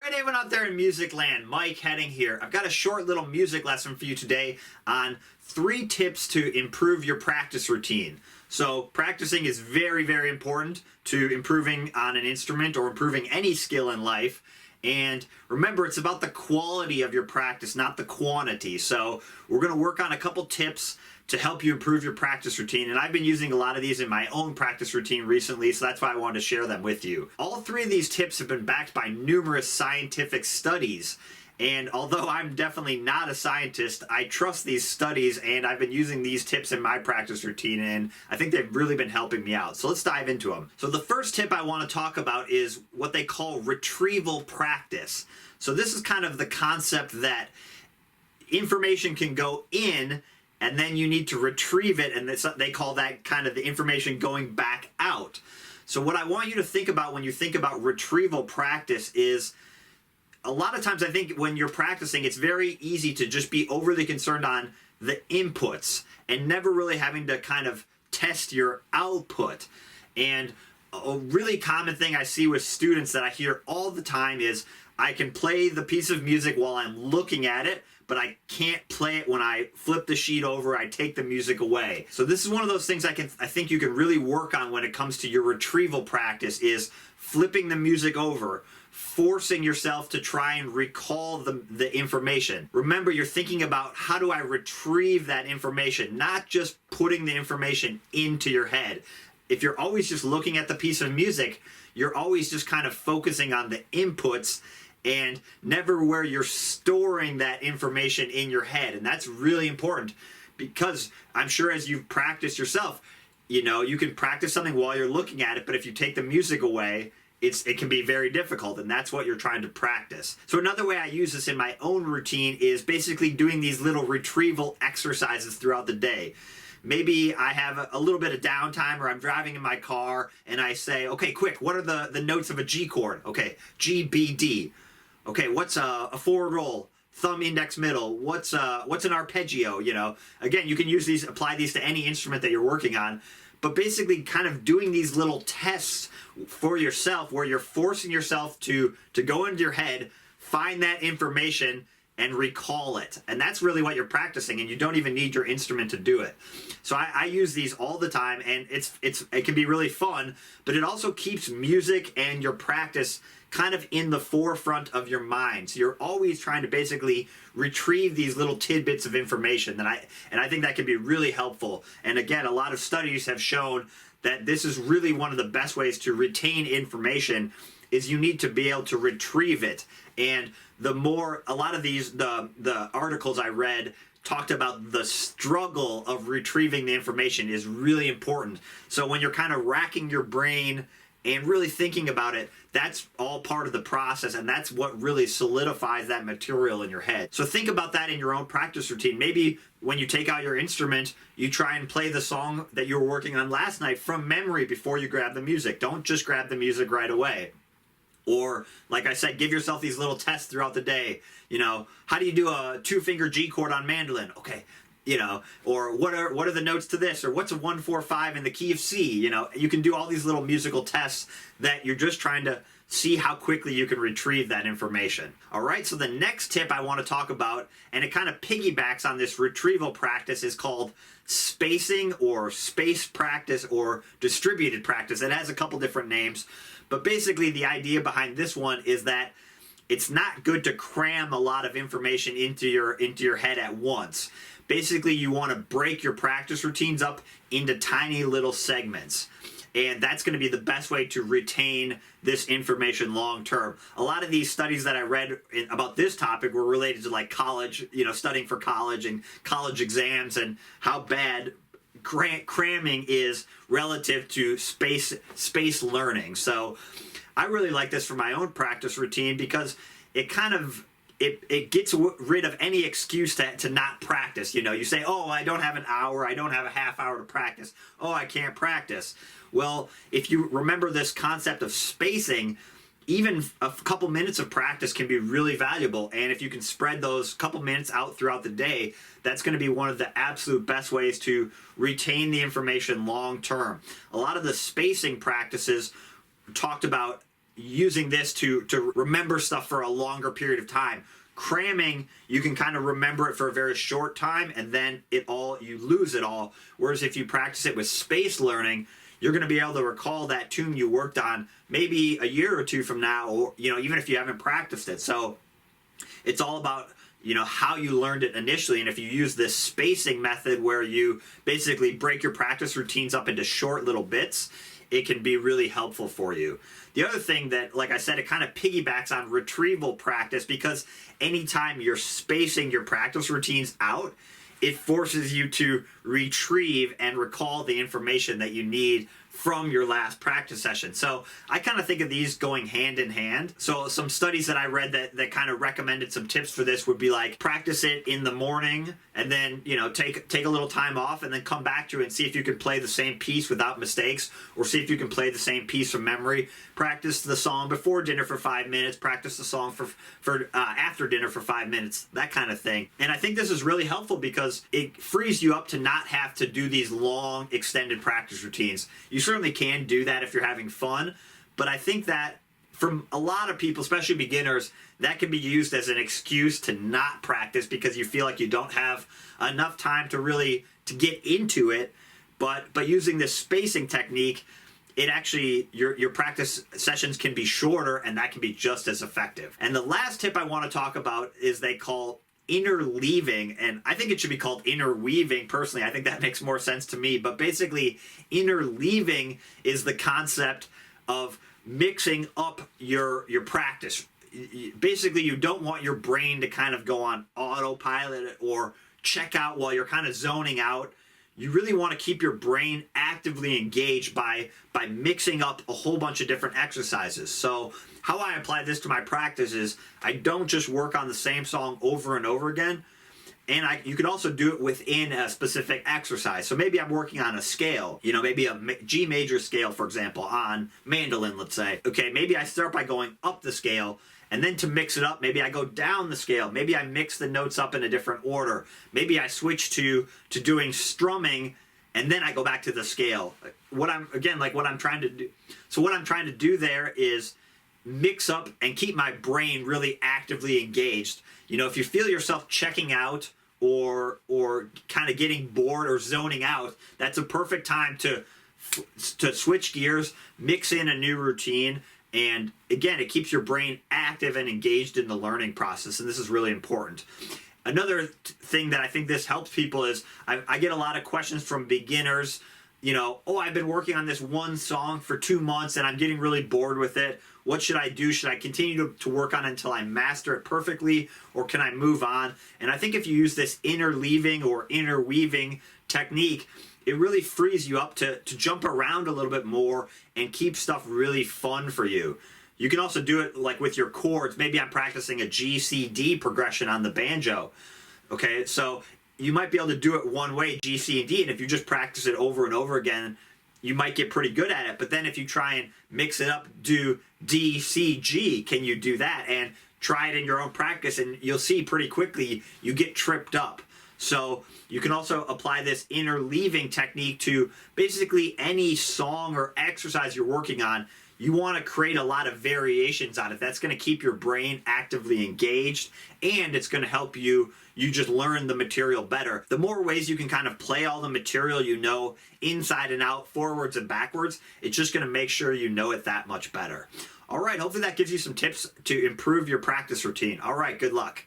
Hi everyone out there in music land, Mike Hedding here. I've got a short little music lesson for you today on 3 tips to improve your practice routine. So practicing is very, very important to improving on an instrument or improving any skill in life. And remember, it's about the quality of your practice, not the quantity. So we're going to work on a couple tips to help you improve your practice routine. And I've been using a lot of these in my own practice routine recently, so that's why I wanted to share them with you. All 3 of these tips have been backed by numerous scientific studies. And although I'm definitely not a scientist, I trust these studies, and I've been using these tips in my practice routine, and I think they've really been helping me out. So let's dive into them. So the first tip I want to talk about is what they call retrieval practice. So this is kind of the concept that information can go in, and then you need to retrieve it, and they call that kind of the information going back out. So what I want you to think about when you think about retrieval practice is, a lot of times I think when you're practicing, it's very easy to just be overly concerned on the inputs and never really having to kind of test your output. And a really common thing I see with students that I hear all the time is, I can play the piece of music while I'm looking at it, but I can't play it when I flip the sheet over, I take the music away. So this is one of those things I think you can really work on when it comes to your retrieval practice, is flipping the music over, forcing yourself to try and recall the information. Remember, you're thinking about, how do I retrieve that information, not just putting the information into your head. If you're always just looking at the piece of music, you're always just kind of focusing on the inputs and never where you're storing that information in your head. And that's really important, because I'm sure as you've practiced yourself, you know, you can practice something while you're looking at it, but if you take the music away, it can be very difficult, and that's what you're trying to practice. So another way I use this in my own routine is basically doing these little retrieval exercises throughout the day. Maybe I have a little bit of downtime, or I'm driving in my car and I say, okay, quick, what are the notes of a G chord? Okay, G, B, D. Okay, what's a forward roll? Thumb, index, middle. What's an arpeggio? You know, again, you can use these, apply these to any instrument that you're working on. But basically kind of doing these little tests for yourself, where you're forcing yourself to go into your head, find that information, and recall it. And that's really what you're practicing, and you don't even need your instrument to do it. So I use these all the time, and it can be really fun, but it also keeps music and your practice kind of in the forefront of your mind. So you're always trying to basically retrieve these little tidbits of information, and I think that can be really helpful. And again, a lot of studies have shown that this is really one of the best ways to retain information, is you need to be able to retrieve it. And a lot of these, the articles I read talked about the struggle of retrieving the information is really important. So when you're kind of racking your brain and really thinking about it, that's all part of the process, and that's what really solidifies that material in your head. So think about that in your own practice routine. Maybe when you take out your instrument, you try and play the song that you were working on last night from memory before you grab the music. Don't just grab the music right away. Or, like I said, give yourself these little tests throughout the day. You know, how do you do a 2-finger G chord on mandolin? Okay. You know, or what are the notes to this, or what's a 1-4-5 in the key of C? You know, you can do all these little musical tests that you're just trying to see how quickly you can retrieve that information. All right, so the next tip I want to talk about, and it kind of piggybacks on this retrieval practice, is called spacing, or space practice, or distributed practice. It has a couple different names, but basically the idea behind this one is that it's not good to cram a lot of information into your head at once. Basically, you want to break your practice routines up into tiny little segments. And that's going to be the best way to retain this information long term. A lot of these studies that I read about this topic were related to, like, college, you know, studying for college and college exams, and how bad cramming is relative to space learning. So I really like this for my own practice routine, because it kind of it gets rid of any excuse to not practice. You know, you say, oh, I don't have an hour, I don't have a half hour to practice, oh, I can't practice. Well, if you remember this concept of spacing, even a couple minutes of practice can be really valuable. And if you can spread those couple minutes out throughout the day, that's going to be one of the absolute best ways to retain the information long term. A lot of the spacing practices talked about using this to remember stuff for a longer period of time. Cramming, you can kind of remember it for a very short time and then you lose it all. Whereas if you practice it with spaced learning, you're going to be able to recall that tune you worked on maybe a year or two from now, or even if you haven't practiced it. So it's all about how you learned it initially. And if you use this spacing method where you basically break your practice routines up into short little bits, it can be really helpful for you. The other thing that, like I said, it kind of piggybacks on retrieval practice, because anytime you're spacing your practice routines out, it forces you to retrieve and recall the information that you need from your last practice session. So I kind of think of these going hand in hand. So some studies that I read that kind of recommended some tips for this would be like, practice it in the morning and then take a little time off and then come back to it and see if you can play the same piece without mistakes, or see if you can play the same piece from memory. Practice the song before dinner for 5 minutes, practice the song for after dinner for 5 minutes, that kind of thing. And I think this is really helpful because it frees you up to not have to do these long extended practice routines. You certainly can do that if you're having fun, but I think that from a lot of people, especially beginners, that can be used as an excuse to not practice because you feel like you don't have enough time to get into it. But using this spacing technique, it actually, your practice sessions can be shorter, and that can be just as effective. And the last tip I want to talk about is they call interleaving, and I think it should be called interweaving personally. I think that makes more sense to me. But basically, interleaving is the concept of mixing up your practice. Basically, you don't want your brain to kind of go on autopilot or check out while you're kind of zoning out. You really want to keep your brain actively engaged by mixing up a whole bunch of different exercises. So how I apply this to my practice is I don't just work on the same song over and over again. And you can also do it within a specific exercise. So maybe I'm working on a scale, maybe a G major scale, for example, on mandolin, let's say. Okay, maybe I start by going up the scale, and then to mix it up, maybe I go down the scale. Maybe I mix the notes up in a different order. Maybe I switch to doing strumming, and then I go back to the scale. What I'm trying to do. So what I'm trying to do there is mix up and keep my brain really actively engaged. If you feel yourself checking out or kind of getting bored or zoning out, that's a perfect time to switch gears, mix in a new routine. And again, it keeps your brain active and engaged in the learning process, and this is really important. Another thing that I think this helps people is I get a lot of questions from beginners. I've been working on this one song for 2 months and I'm getting really bored with it. What should I do? Should I continue to work on it until I master it perfectly, or can I move on? And I think if you use this interleaving or interweaving technique, it really frees you up to jump around a little bit more and keep stuff really fun for you. You can also do it like with your chords. Maybe I'm practicing a G, C, D progression on the banjo. Okay, so you might be able to do it one way, G, C, and D, and if you just practice it over and over again, you might get pretty good at it. But then if you try and mix it up, do D, C, G, can you do that? And try it in your own practice, and you'll see pretty quickly you get tripped up. So you can also apply this interleaving technique to basically any song or exercise you're working on. You want to create a lot of variations on it. That's going to keep your brain actively engaged, and it's going to help you just learn the material better. The more ways you can kind of play all the material inside and out, forwards and backwards, it's just going to make sure you know it that much better. All right, hopefully that gives you some tips to improve your practice routine. All right, good luck.